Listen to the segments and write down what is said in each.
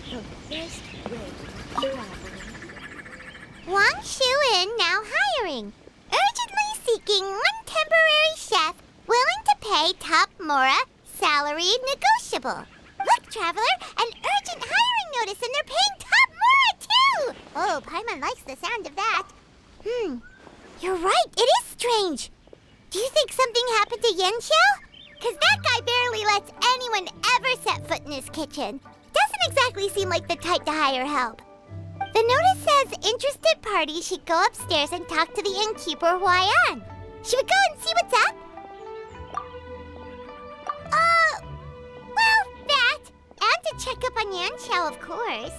The best way of traveling. Wangshu Inn now hiring. Urgently seeking one temporary chef willing to pay top Mora, salary negotiable. Look, traveler, an urgent hiring notice and they're paying top Mora too! Oh, Paimon likes the sound of that. You're right, it is strange. Do you think something happened to Yanxiao? Cause that guy barely lets anyone ever set foot in his kitchen. Doesn't exactly seem like the type to hire help. The notice says interested parties should go upstairs and talk to the innkeeper Huai'an. Should we go and see what's up? Well, that. And to check up on Yanxiao, of course.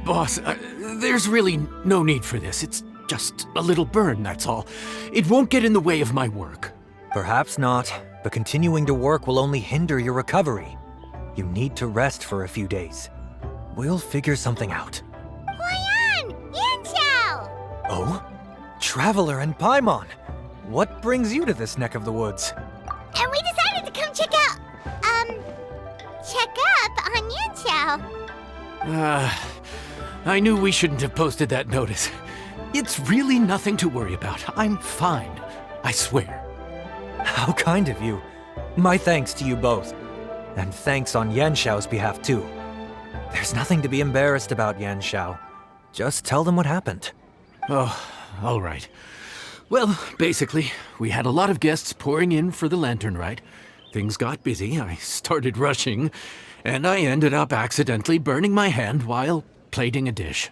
Boss, there's really no need for this. It's just a little burn, that's all. It won't get in the way of my work. Perhaps not, but continuing to work will only hinder your recovery. You need to rest for a few days. We'll figure something out. Huai'an! Yanxiao! Oh? Traveler and Paimon! What brings you to this neck of the woods? And we decided to come check up on Yanxiao. I knew we shouldn't have posted that notice. It's really nothing to worry about. I'm fine. I swear. How kind of you. My thanks to you both. And thanks on Yanxiao's behalf too. There's nothing to be embarrassed about, Yanxiao. Just tell them what happened. Oh, all right. Well, basically, we had a lot of guests pouring in for the lantern rite. Things got busy, I started rushing, and I ended up accidentally burning my hand while plating a dish.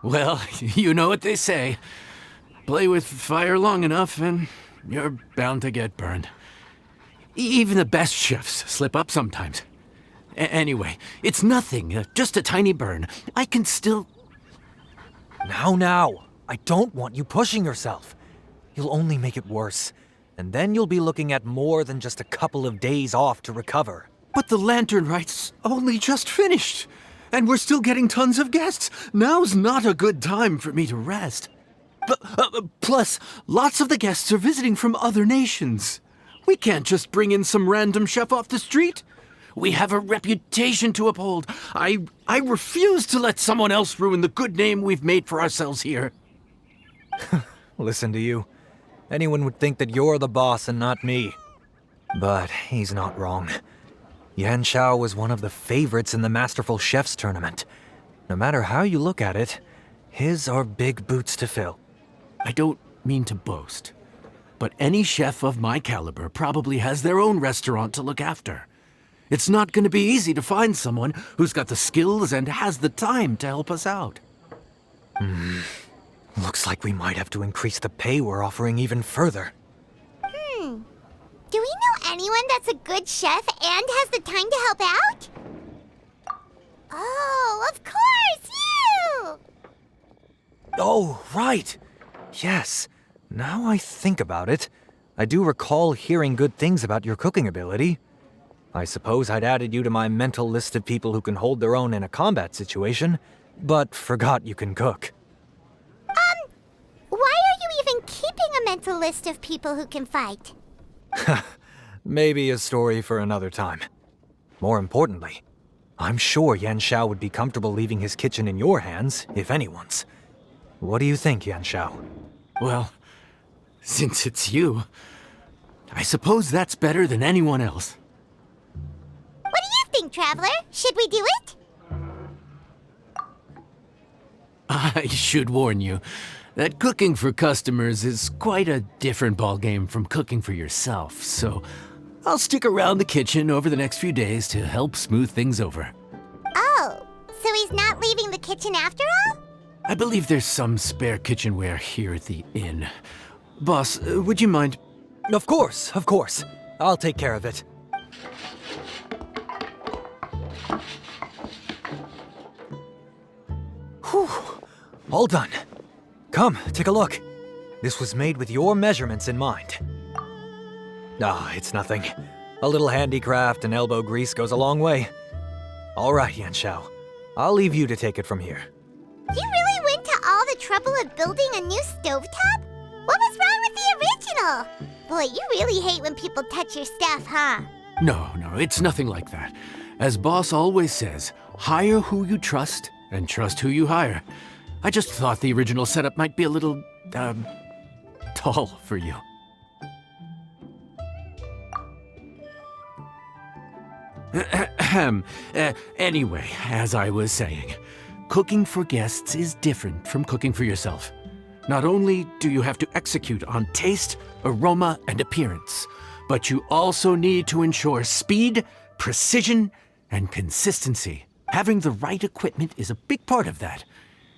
Well, you know what they say. Play with fire long enough and you're bound to get burned. Even the best chefs slip up sometimes. Anyway, it's nothing, just a tiny burn. I can still... Now, I don't want you pushing yourself. You'll only make it worse, and then you'll be looking at more than just a couple of days off to recover. But the lantern rite's only just finished, and we're still getting tons of guests. Now's not a good time for me to rest. Plus, lots of the guests are visiting from other nations. We can't just bring in some random chef off the street. We have a reputation to uphold. I refuse to let someone else ruin the good name we've made for ourselves here. Listen to you. Anyone would think that you're the boss and not me. But he's not wrong. Yanxiao was one of the favorites in the Masterful Chefs tournament. No matter how you look at it, his are big boots to fill. I don't mean to boast, but any chef of my caliber probably has their own restaurant to look after. It's not going to be easy to find someone who's got the skills and has the time to help us out. Looks like we might have to increase the pay we're offering even further. Do we know anyone that's a good chef and has the time to help out? Oh, of course, you! Oh, right. Yes. Now I think about it, I do recall hearing good things about your cooking ability. I suppose I'd added you to my mental list of people who can hold their own in a combat situation, but forgot you can cook. Why are you even keeping a mental list of people who can fight? Maybe a story for another time. More importantly, I'm sure Yanxiao would be comfortable leaving his kitchen in your hands, if anyone's. What do you think, Yanxiao? Well, since it's you, I suppose that's better than anyone else. What do you think, Traveler? Should we do it? I should warn you that cooking for customers is quite a different ballgame from cooking for yourself, so I'll stick around the kitchen over the next few days to help smooth things over. Oh, so he's not leaving the kitchen after all? I believe there's some spare kitchenware here at the inn. Boss, would you mind? Of course. I'll take care of it. Whew. All done. Come, take a look. This was made with your measurements in mind. It's nothing. A little handicraft and elbow grease goes a long way. All right, Yanxiao. I'll leave you to take it from here. You really went to all the trouble of building a new stovetop? What was wrong with the original? Boy, you really hate when people touch your stuff, huh? No, it's nothing like that. As boss always says, hire who you trust and trust who you hire. I just thought the original setup might be a little, tall for you. Anyway, as I was saying, cooking for guests is different from cooking for yourself. Not only do you have to execute on taste, aroma, and appearance, but you also need to ensure speed, precision, and consistency. Having the right equipment is a big part of that.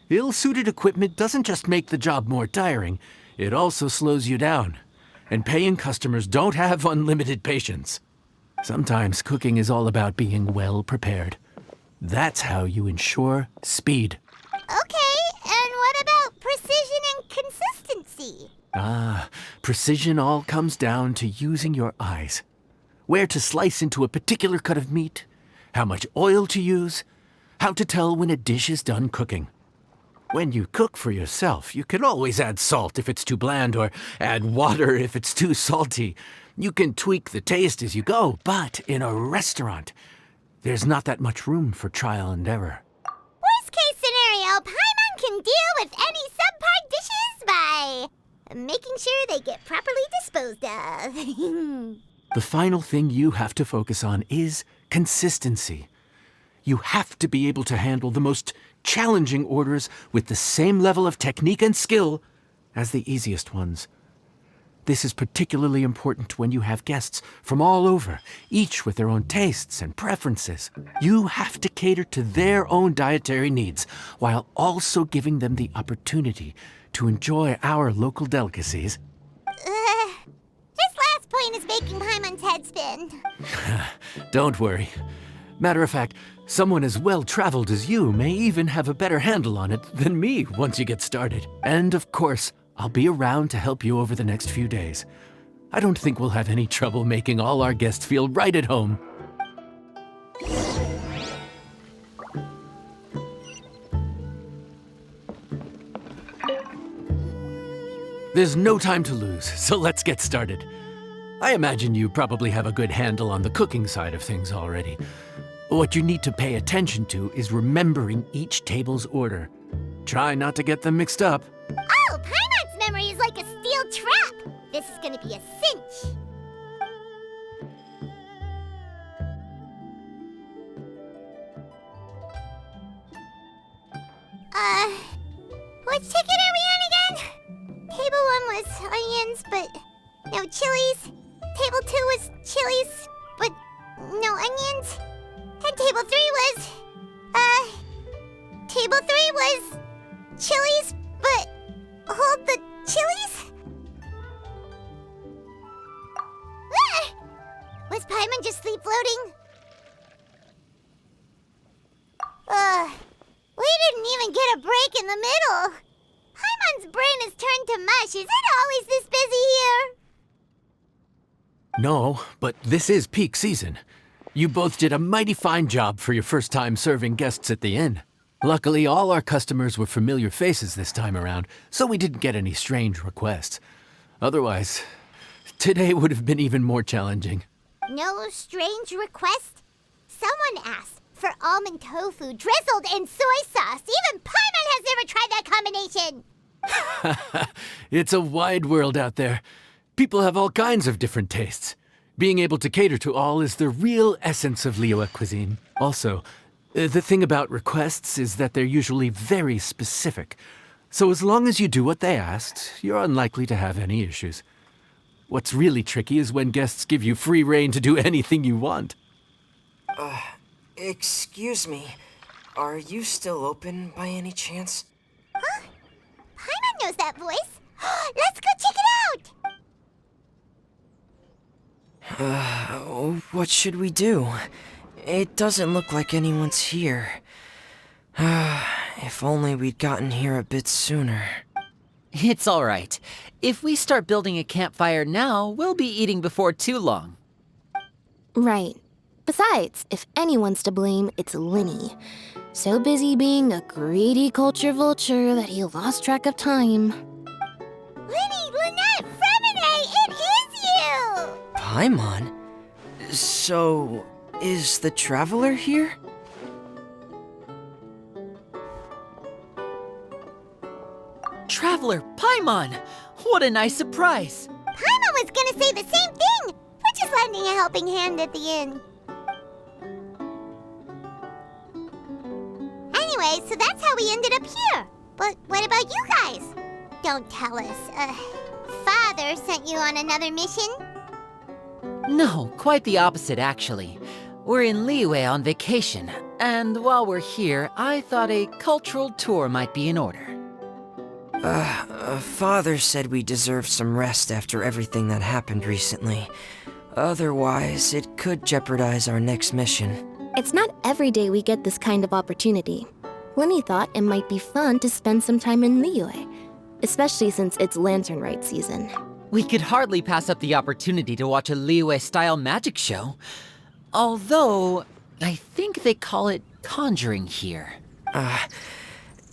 Ill-suited equipment doesn't just make the job more tiring, it also slows you down. And paying customers don't have unlimited patience. Sometimes cooking is all about being well prepared. That's how you ensure speed. Okay, and what about precision and consistency? Precision all comes down to using your eyes. Where to slice into a particular cut of meat, how much oil to use, how to tell when a dish is done cooking. When you cook for yourself, you can always add salt if it's too bland or add water if it's too salty. You can tweak the taste as you go, but in a restaurant, there's not that much room for trial and error. Worst case scenario, Paimon can deal with any subpar dishes by making sure they get properly disposed of. The final thing you have to focus on is consistency. You have to be able to handle the most challenging orders with the same level of technique and skill as the easiest ones. This is particularly important when you have guests from all over, each with their own tastes and preferences. You have to cater to their own dietary needs, while also giving them the opportunity to enjoy our local delicacies. This last point is making Paimon's head spin. Don't worry. Matter of fact, someone as well-traveled as you may even have a better handle on it than me once you get started. And of course, I'll be around to help you over the next few days. I don't think we'll have any trouble making all our guests feel right at home. There's no time to lose, so let's get started. I imagine you probably have a good handle on the cooking side of things already. What you need to pay attention to is remembering each table's order. Try not to get them mixed up. Oh, Paimon's memory is like a steel trap. This is gonna be a cinch. Which ticket are we on again? Table 1 was onions, but no chilies. Table 2 was chilies, but no onions. And table 3 was, chilies, but hold the chilies? Was Paimon just sleep floating? We didn't even get a break in the middle. Paimon's brain has turned to mush. Is it always this busy here? No, but this is peak season. You both did a mighty fine job for your first time serving guests at the inn. Luckily, all our customers were familiar faces this time around, so we didn't get any strange requests. Otherwise, today would have been even more challenging. No strange request? Someone asked for almond tofu drizzled in soy sauce. Even Paimon has never tried that combination. It's a wide world out there. People have all kinds of different tastes. Being able to cater to all is the real essence of Liyue cuisine. Also, the thing about requests is that they're usually very specific. So as long as you do what they asked, you're unlikely to have any issues. What's really tricky is when guests give you free rein to do anything you want. Excuse me. Are you still open by any chance? Huh? Paimon knows that voice. Let's go check it out! What should we do? It doesn't look like anyone's here. If only we'd gotten here a bit sooner. It's all right. If we start building a campfire now, we'll be eating before too long. Right. Besides, if anyone's to blame, it's Lyney. So busy being a greedy culture vulture that he lost track of time. Lyney, Lynette, Freminet, it is you! Paimon? So, is the Traveler here? Traveler, Paimon! What a nice surprise! Paimon was gonna say the same thing! We're just lending a helping hand at the inn. Anyway, so that's how we ended up here. But what about you guys? Don't tell us. Father sent you on another mission? No, quite the opposite, actually. We're in Liyue on vacation, and while we're here, I thought a cultural tour might be in order. Father said we deserve some rest after everything that happened recently. Otherwise, it could jeopardize our next mission. It's not every day we get this kind of opportunity. Lyney thought it might be fun to spend some time in Liyue, especially since it's Lantern Rite season. We could hardly pass up the opportunity to watch a Liyue-style magic show. Although, I think they call it conjuring here.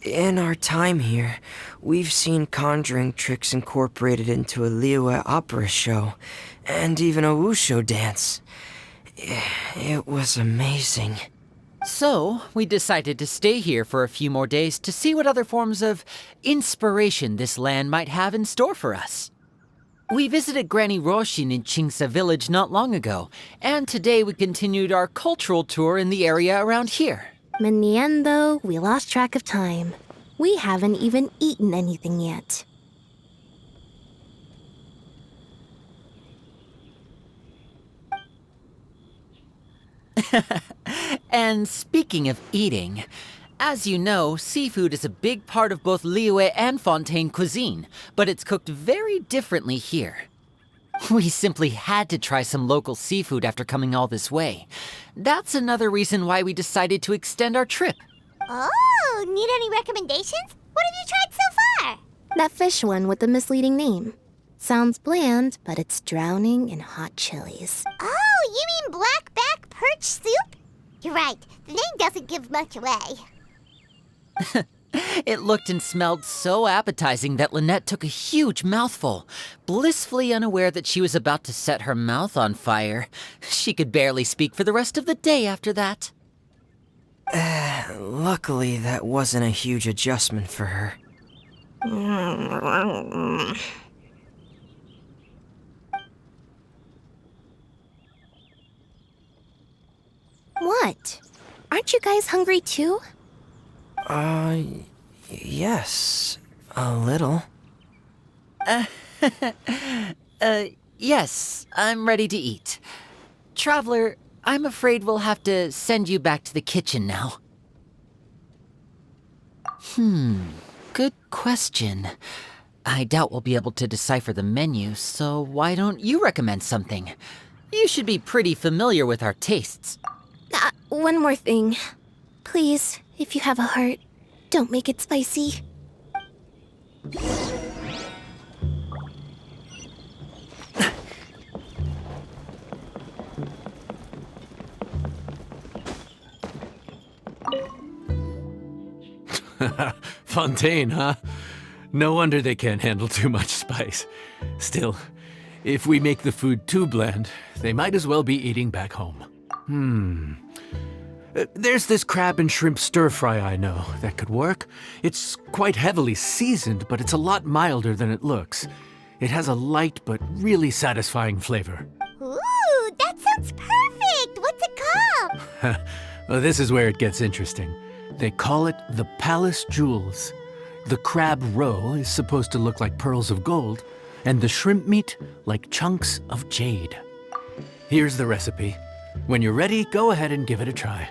In our time here, we've seen conjuring tricks incorporated into a Liyue opera show, and even a wushu dance. It was amazing. So, we decided to stay here for a few more days to see what other forms of inspiration this land might have in store for us. We visited Granny Roshin in Qingsa village not long ago, and today we continued our cultural tour in the area around here. In the end, though, we lost track of time. We haven't even eaten anything yet. And speaking of eating, as you know, seafood is a big part of both Liyue and Fontaine cuisine, but it's cooked very differently here. We simply had to try some local seafood after coming all this way. That's another reason why we decided to extend our trip. Oh, need any recommendations? What have you tried so far? That fish one with the misleading name. Sounds bland, but it's drowning in hot chilies. Oh, you mean blackback perch soup? You're right, the name doesn't give much away. It looked and smelled so appetizing that Lynette took a huge mouthful, blissfully unaware that she was about to set her mouth on fire. She could barely speak for the rest of the day after that. Luckily, that wasn't a huge adjustment for her. What? Aren't you guys hungry too? Yes, a little. Yes, I'm ready to eat. Traveler, I'm afraid we'll have to send you back to the kitchen now. Good question. I doubt we'll be able to decipher the menu, so why don't you recommend something? You should be pretty familiar with our tastes. One more thing. Please, if you have a heart, don't make it spicy. Fontaine, huh? No wonder they can't handle too much spice. Still, if we make the food too bland, they might as well be eating back home. There's this crab and shrimp stir-fry I know that could work. It's quite heavily seasoned, but it's a lot milder than it looks. It has a light but really satisfying flavor. Ooh, that sounds perfect! What's it called? Well, this is where it gets interesting. They call it the Palace Jewels. The crab roe is supposed to look like pearls of gold, and the shrimp meat like chunks of jade. Here's the recipe. When you're ready, go ahead and give it a try.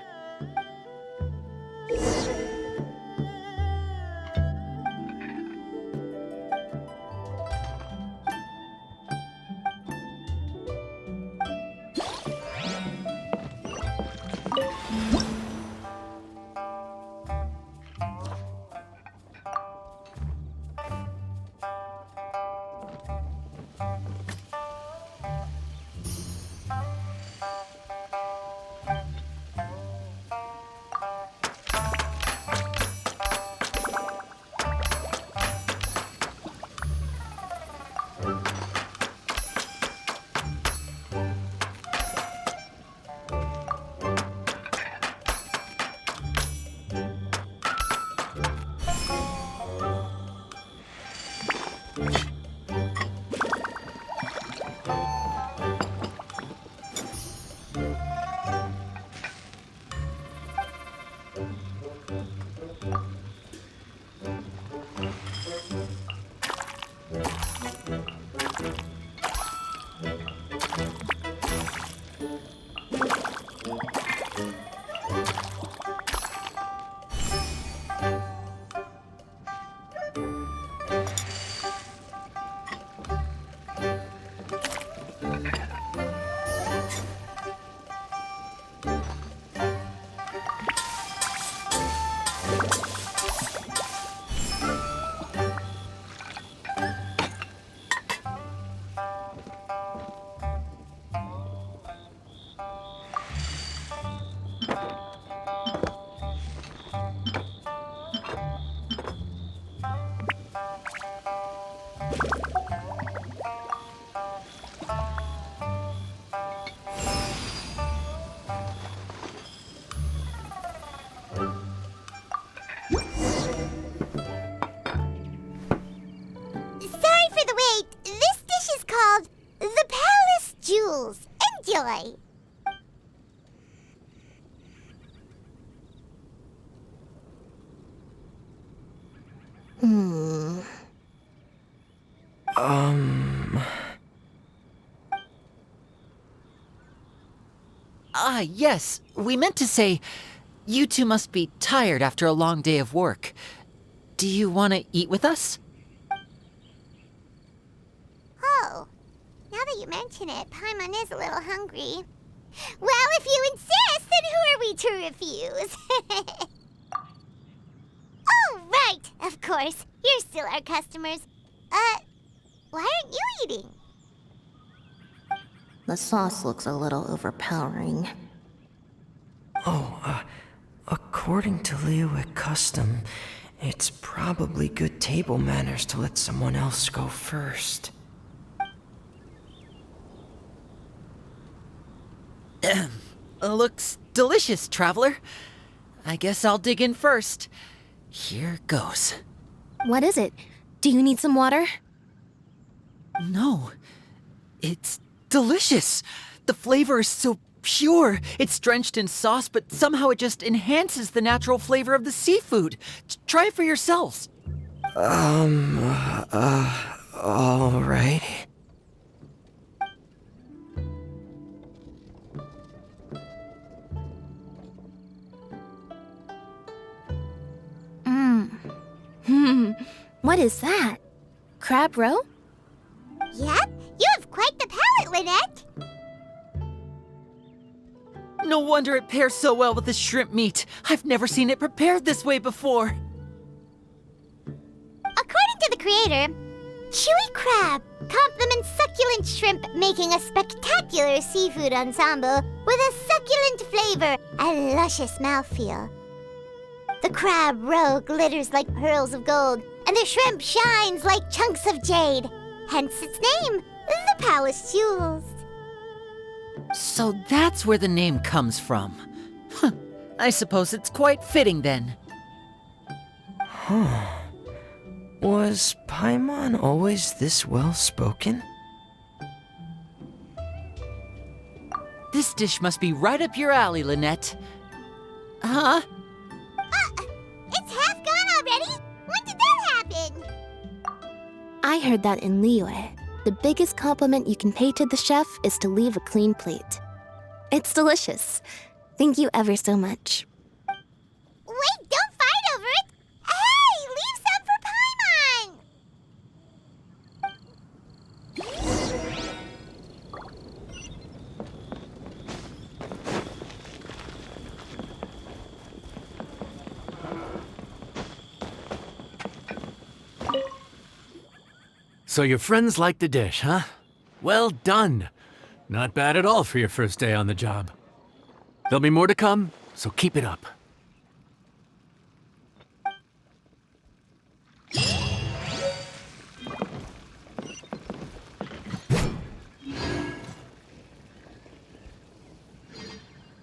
Sorry for the wait. This dish is called the Palace Jewels. Enjoy. Yes. We meant to say, you two must be tired after a long day of work. Do you want to eat with us? Oh, now that you mention it, Paimon is a little hungry. Well, if you insist, then who are we to refuse? Oh, right, of course. You're still our customers. Why aren't you eating? The sauce looks a little overpowering. According to Liyue custom, it's probably good table manners to let someone else go first. Looks delicious, traveler. I guess I'll dig in first. Here goes. What is it? Do you need some water? No. It's delicious. The flavor is so pure. It's drenched in sauce, but somehow it just enhances the natural flavor of the seafood. Try it for yourselves. All right. What is that? Crab roe? Yep, you have quite the palate, Lynette. No wonder it pairs so well with the shrimp meat. I've never seen it prepared this way before. According to the creator, chewy crab complements succulent shrimp, making a spectacular seafood ensemble with a succulent flavor and luscious mouthfeel. The crab roe glitters like pearls of gold, and the shrimp shines like chunks of jade. Hence its name, the Palace Jewels. So that's where the name comes from. I suppose it's quite fitting then. Was Paimon always this well-spoken? This dish must be right up your alley, Lynette. Huh? It's half gone already? When did that happen? I heard that in Liyue, the biggest compliment you can pay to the chef is to leave a clean plate. It's delicious. Thank you ever so much. Wait, don't fight over it! Hey, leave some for Paimon! So your friends like the dish, huh? Well done. Not bad at all for your first day on the job. There'll be more to come, so keep it up.